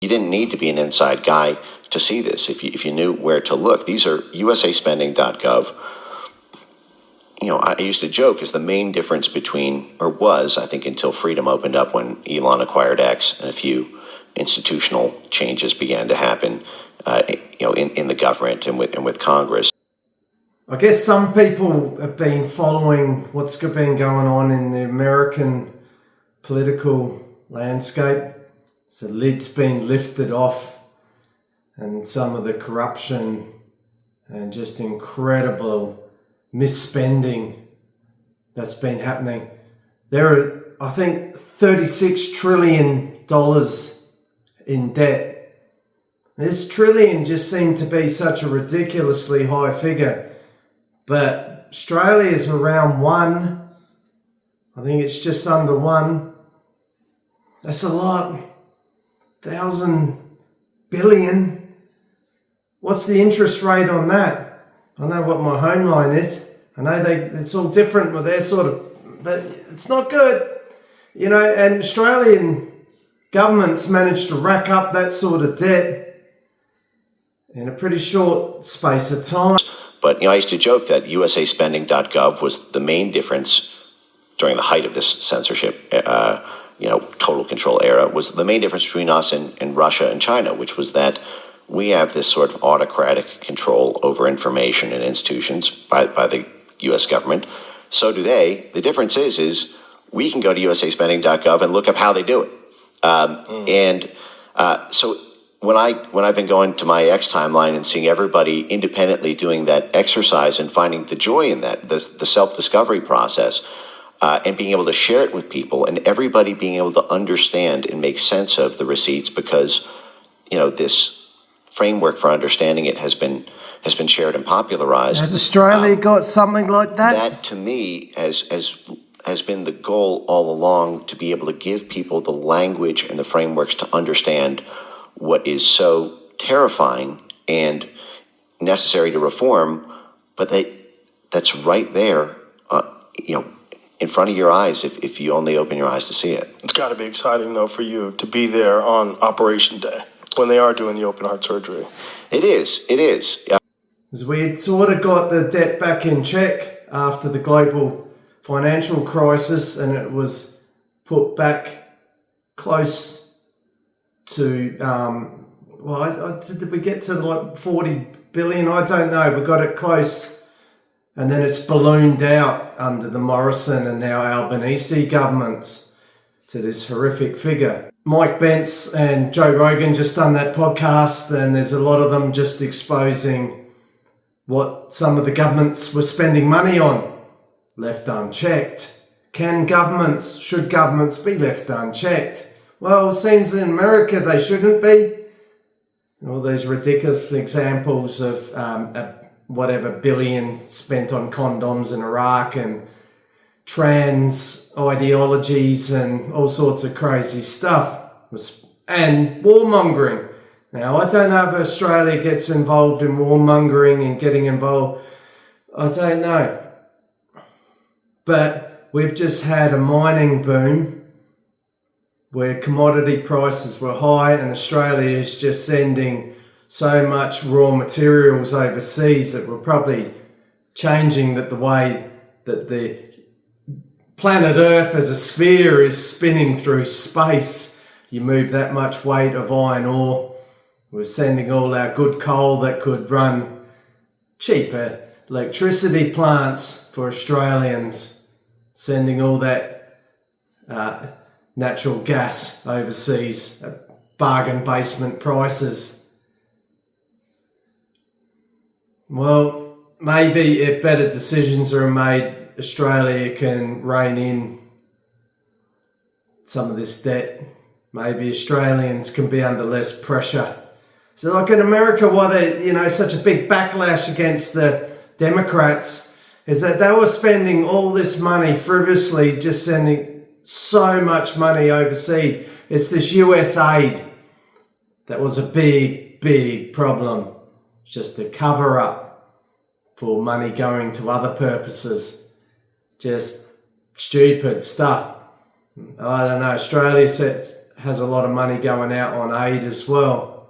You didn't need to be an inside guy to see this if you knew where to look. These are usaspending.gov. I used to joke is the main difference between, or was, I think, until freedom opened up when Elon acquired X and a few institutional changes began to happen, in the government and with Congress. I guess some people have been following what's been going on in the American political landscape. So the lid's been lifted off, and some of the corruption and just incredible misspending that's been happening. There are, I think, $36 trillion in debt. This trillion just seemed to be such a ridiculously high figure. But Australia is around 1. I think it's just under 1. That's a lot. 1,000 billion. What's the interest rate on that? I know what my home line is. I know it's all different with their sort of, but it's not good. And Australian governments managed to rack up that sort of debt in a pretty short space of time. But, I used to joke that usaspending.gov was the main difference during the height of this censorship, total control era, was the main difference between us and Russia and China, which was that we have this sort of autocratic control over information and institutions by the U.S. government. So do they. The difference is we can go to usaspending.gov and look up how they do it. So when I've been going to my X timeline and seeing everybody independently doing that exercise and finding the joy in that, the self-discovery process, and being able to share it with people, and everybody being able to understand and make sense of the receipts, because this framework for understanding it has been shared and popularized. Has Australia got something like that? That to me has been the goal all along, to be able to give people the language and the frameworks to understand what is so terrifying and necessary to reform, but that's right there, in front of your eyes if you only open your eyes to see it. It's got to be exciting, though, for you to be there on Operation Day when they are doing the open heart surgery. It is. Because we had sort of got the debt back in check after the global financial crisis, and it was put back close to, did we get to like 40 billion? I don't know. We got it close, and then it's ballooned out under the Morrison and now Albanese governments to this horrific figure. Mike Bence and Joe Rogan just done that podcast, and there's a lot of them just exposing what some of the governments were spending money on, left unchecked. Should governments be left unchecked? Well, it seems in America they shouldn't be. All these ridiculous examples of whatever billions spent on condoms in Iraq and trans ideologies and all sorts of crazy stuff, and warmongering. Now, I don't know if Australia gets involved in warmongering and getting involved. I don't know. But we've just had a mining boom where commodity prices were high, and Australia is just sending so much raw materials overseas that we're probably changing the way that the planet Earth as a sphere is spinning through space. You move that much weight of iron ore. We're sending all our good coal that could run cheaper electricity plants for Australians, sending all that natural gas overseas at bargain basement prices. Well, maybe if better decisions are made, Australia can rein in some of this debt. Maybe Australians can be under less pressure. So like in America, why they, such a big backlash against the Democrats is that they were spending all this money frivolously, just sending so much money overseas. It's this US aid that was a big, big problem. Just a cover up for money going to other purposes. Just stupid stuff. I don't know, Australia has a lot of money going out on aid as well.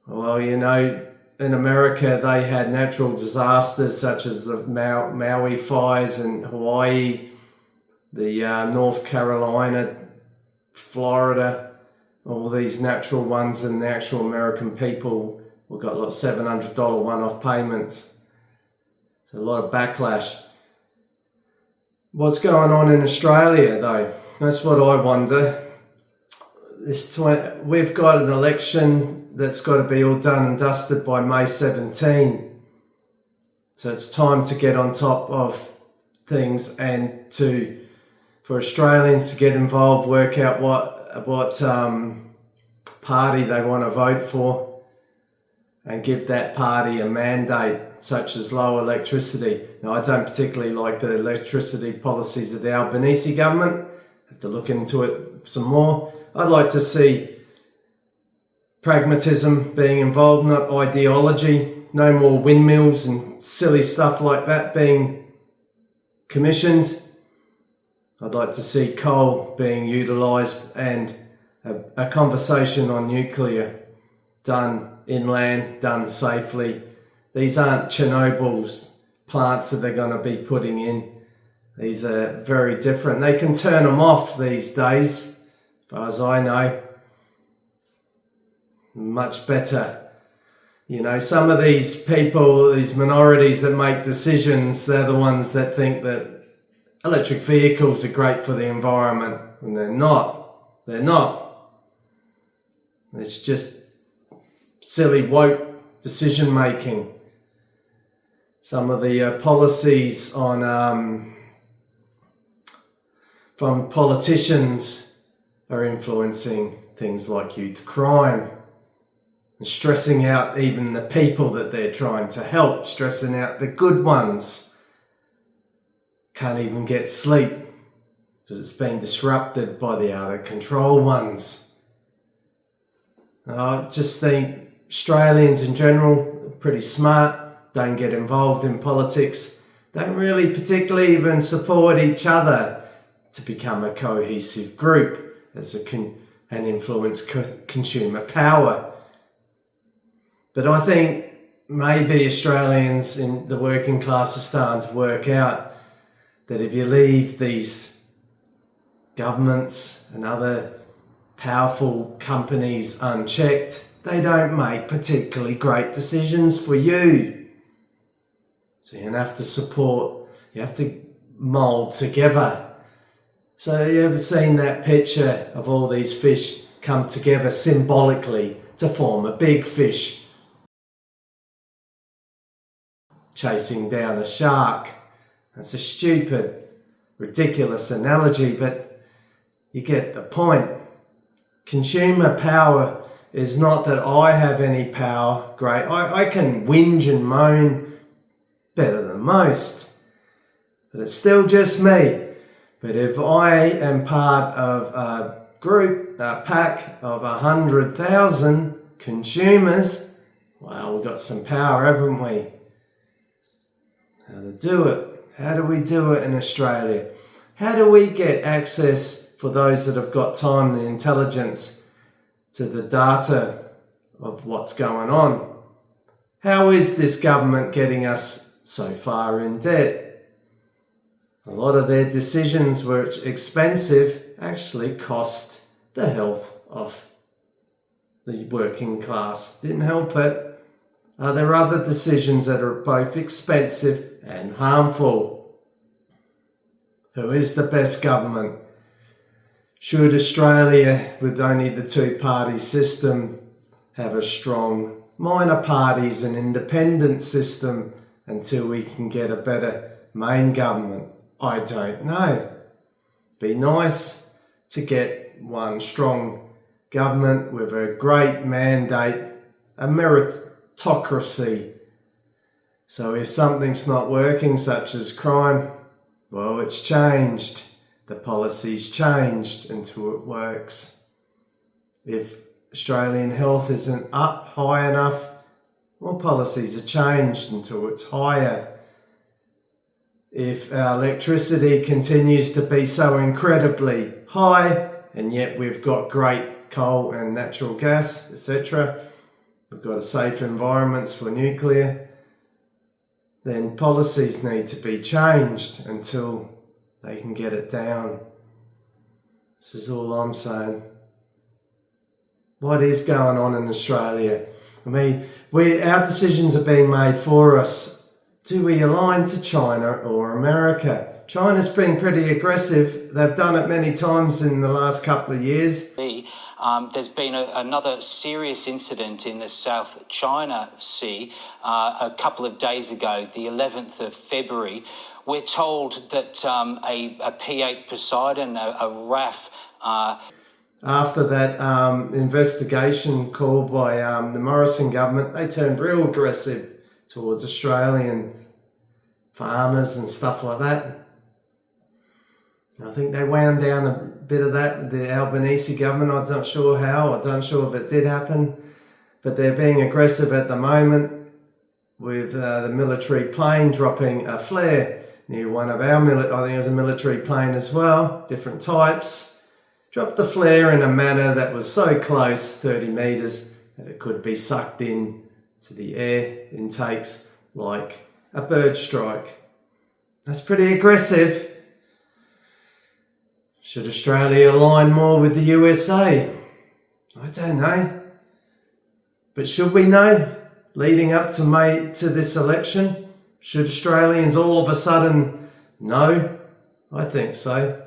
Well, you know, in America they had natural disasters such as the Maui fires in Hawaii, the North Carolina, Florida, all these natural ones, and the actual American people got like $700 one-off payments. So a lot of backlash. What's going on in Australia though? That's what I wonder. We've got an election that's got to be all done and dusted by May 17. So it's time to get on top of things and for Australians to get involved, work out what party they want to vote for, and give that party a mandate, such as low electricity. Now, I don't particularly like the electricity policies of the Albanese government. I have to look into it some more. I'd like to see pragmatism being involved, not ideology. No more windmills and silly stuff like that being commissioned. I'd like to see coal being utilised and a conversation on nuclear done inland, done safely. These aren't Chernobyl's plants that they're going to be putting in. These are very different. They can turn them off these days, as far as I know. Much better. You know, some of these people, these minorities that make decisions, they're the ones that think that electric vehicles are great for the environment, and they're not. They're not. It's just silly woke decision making. Some of the policies on from politicians are influencing things like youth crime and stressing out even the people that they're trying to help, stressing out the good ones. Can't even get sleep because it's being disrupted by the out of control ones. I just think Australians in general are pretty smart, don't get involved in politics, don't really particularly even support each other to become a cohesive group as and influence consumer power. But I think maybe Australians in the working class are starting to work out that if you leave these governments and other powerful companies unchecked, they don't make particularly great decisions for you. So you have to support, you have to mould together. So you ever seen that picture of all these fish come together symbolically to form a big fish chasing down a shark? That's a stupid, ridiculous analogy, but you get the point. Consumer power is not that I have any power. Great, I can whinge and moan better than most, but it's still just me. But if I am part of a group, a pack of 100,000 consumers, well, we've got some power, haven't we? How to do it? How do we do it in Australia? How do we get access for those that have got time and intelligence to the data of what's going on? How is this government getting us so far in debt? A lot of their decisions were expensive, actually cost the health of the working class. Didn't help it. Are there other decisions that are both expensive and harmful? Who is the best government? Should Australia, with only the two-party system, have a strong minor parties and independent system until we can get a better main government? I don't know. Be nice to get one strong government with a great mandate, a meritocracy. So if something's not working, such as crime, well, it's changed. The policy's changed until it works. If Australian health isn't up high enough, well, policies are changed until it's higher. If our electricity continues to be so incredibly high, and yet we've got great coal and natural gas, etc. We've got a safe environments for nuclear. Then policies need to be changed until they can get it down. This is all I'm saying. What is going on in Australia? I mean, our decisions are being made for us. Do we align to China or America? China's been pretty aggressive. They've done it many times in the last couple of years. There's been another serious incident in the South China Sea a couple of days ago, the 11th of February. We're told that a P-8 Poseidon, a RAF... After that investigation called by the Morrison government, they turned real aggressive towards Australian farmers and stuff like that. I think they wound down a bit of that with the Albanese government. I'm not sure how, I'm not sure if it did happen, but they're being aggressive at the moment with the military plane dropping a flare near one of our I think it was a military plane as well, different types. Dropped the flare in a manner that was so close, 30 metres, that it could be sucked in to the air intakes like a bird strike. That's pretty aggressive. Should Australia align more with the USA? I don't know. But should we know? Leading up to this election, should Australians all of a sudden know? I think so.